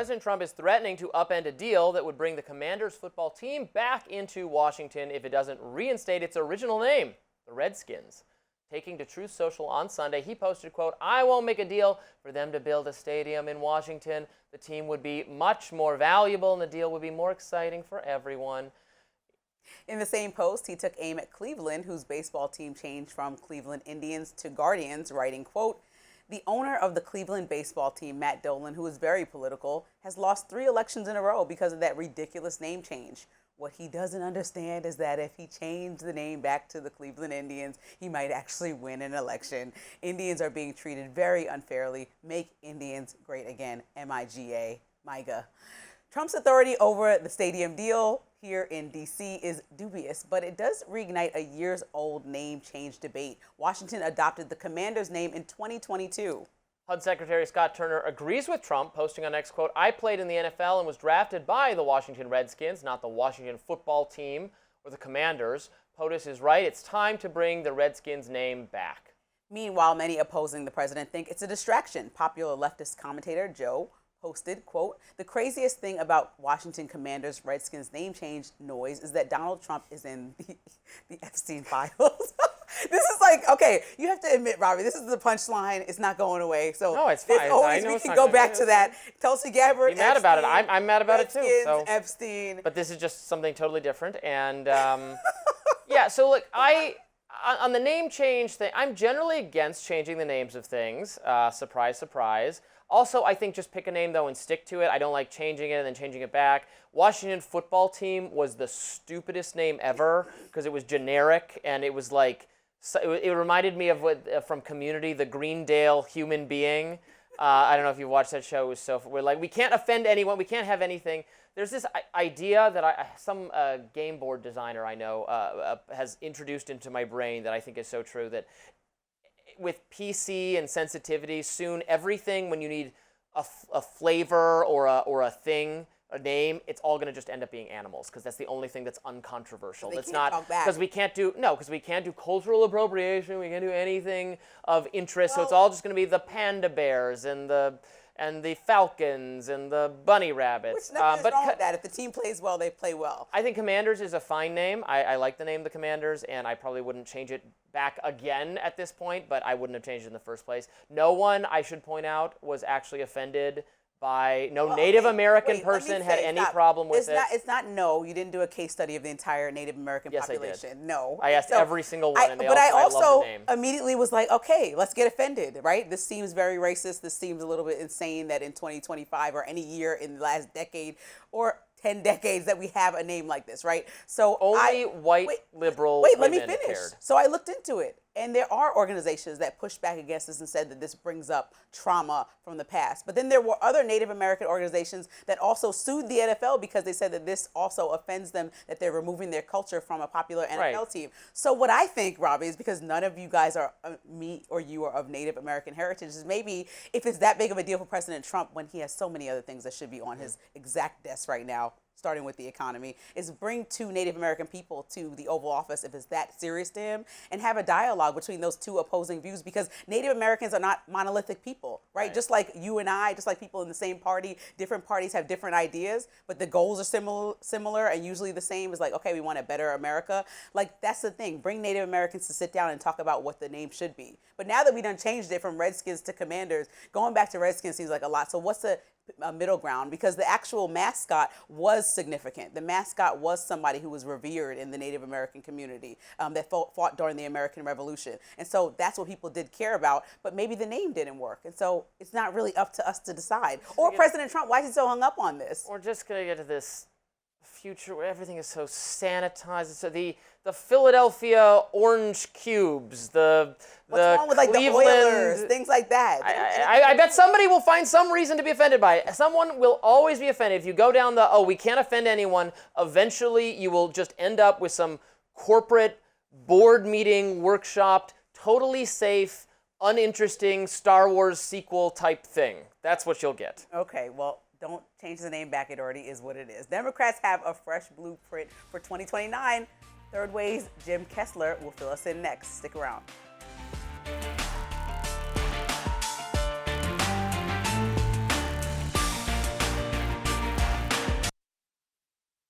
President Trump is threatening to upend a deal that would bring the Commanders football team back into Washington if it doesn't reinstate its original name, the Redskins. Taking to Truth Social on Sunday, he posted, quote, "I won't make a deal for them to build a stadium in Washington. The team would be much more valuable and the deal would be more exciting for everyone." In the same post, he took aim at Cleveland, whose baseball team changed from Cleveland Indians to Guardians, writing, quote, "The owner of the Cleveland baseball team, Matt Dolan, who is very political, has lost 3 elections in a row because of that ridiculous name change. What he doesn't understand is that if he changed the name back to the Cleveland Indians, he might actually win an election. Indians are being treated very unfairly. Make Indians great again. MIGA, MIGA." Trump's authority over the stadium deal here in D.C. is dubious, but it does reignite a years-old name change debate. Washington adopted the Commanders' name in 2022. HUD Secretary Scott Turner agrees with Trump, posting on X, quote, "I played in the NFL and was drafted by the Washington Redskins, not the Washington football team or the Commanders. POTUS is right. It's time to bring the Redskins name back." Meanwhile, many opposing the president think it's a distraction. Popular leftist commentator Joe posted, quote, "The craziest thing about Washington Commanders Redskins name change noise is that Donald Trump is in the Epstein files." This is like, okay, you have to admit, Robby, this is the punchline. It's not going away. So no, it's fine. Always, we can go back to that. Tulsi Gabbard, Be mad about it. I'm mad about it too. So. Epstein. But this is just something totally different. And yeah, so look, on the name change thing, I'm generally against changing the names of things. Surprise, surprise. Also, I think just pick a name, though, and stick to it. I don't like changing it and then changing it back. Washington football team was the stupidest name ever because it was generic and it was like, it reminded me of what from Community, the Greendale human being. I don't know if you watched that show. It was so, we're like, we can't offend anyone. We can't have anything. There's this idea that some game board designer I know has introduced into my brain that I think is so true, that with PC and sensitivity, soon everything, when you need a flavor or a thing, a name, it's all going to just end up being animals because that's the only thing that's uncontroversial. It's not because we can't do cultural appropriation. We can't do anything of interest. So it's all just going to be the panda bears and the falcons and the bunny rabbits. Which nothing is wrong with that. If the team plays well, they play well. I think Commanders is a fine name. I like the name the Commanders, and I probably wouldn't change it back again at this point, but I wouldn't have changed it in the first place. No one, I should point out, was actually offended by Native American person had any problem with it. It's not no. You didn't do a case study of the entire Native American population. I did. No. I asked every single one, and they but I loved also the name. Immediately was like, okay, let's get offended, right? This seems very racist. This seems a little bit insane that in 2025 or any year in the last decade or 10 decades that we have a name like this, right? So only white liberal Wait, let me women finish. cared. So I looked into it, and there are organizations that push back against this and said that this brings up trauma from the past. But then there were other Native American organizations that also sued the NFL because they said that this also offends them, that they're removing their culture from a popular NFL team. So what I think, Robby, is because none of you guys are, me or you are of Native American heritage, is maybe if it's that big of a deal for President Trump when he has so many other things that should be on his exact desk right now, starting with the economy, is bring 2 Native American people to the Oval Office if it's that serious to him and have a dialogue between those 2 opposing views, because Native Americans are not monolithic people, right? Just like you and I, just like people in the same party, different parties have different ideas, but the goals are similar and usually the same. Is like, okay, we want a better America. Like, that's the thing. Bring Native Americans to sit down and talk about what the name should be. But now that we done changed it from Redskins to Commanders, going back to Redskins seems like a lot. So what's the middle ground? Because the actual mascot was significant. The mascot was somebody who was revered in the Native American community that fought during the American Revolution. And so that's what people did care about, but maybe the name didn't work. And so it's not really up to us to decide. Or President Trump, why is he so hung up on this? We're just going to get to this future where everything is so sanitized. So the Philadelphia orange cubes, What's wrong with like the Oilers, things like that? I bet somebody will find some reason to be offended by it. Someone will always be offended. If you go down the, we can't offend anyone, eventually you will just end up with some corporate board meeting, workshopped, totally safe, uninteresting Star Wars sequel type thing. That's what you'll get. Okay, well, don't change the name back. It already is what it is. Democrats have a fresh blueprint for 2029. Third Way's Jim Kessler will fill us in next. Stick around.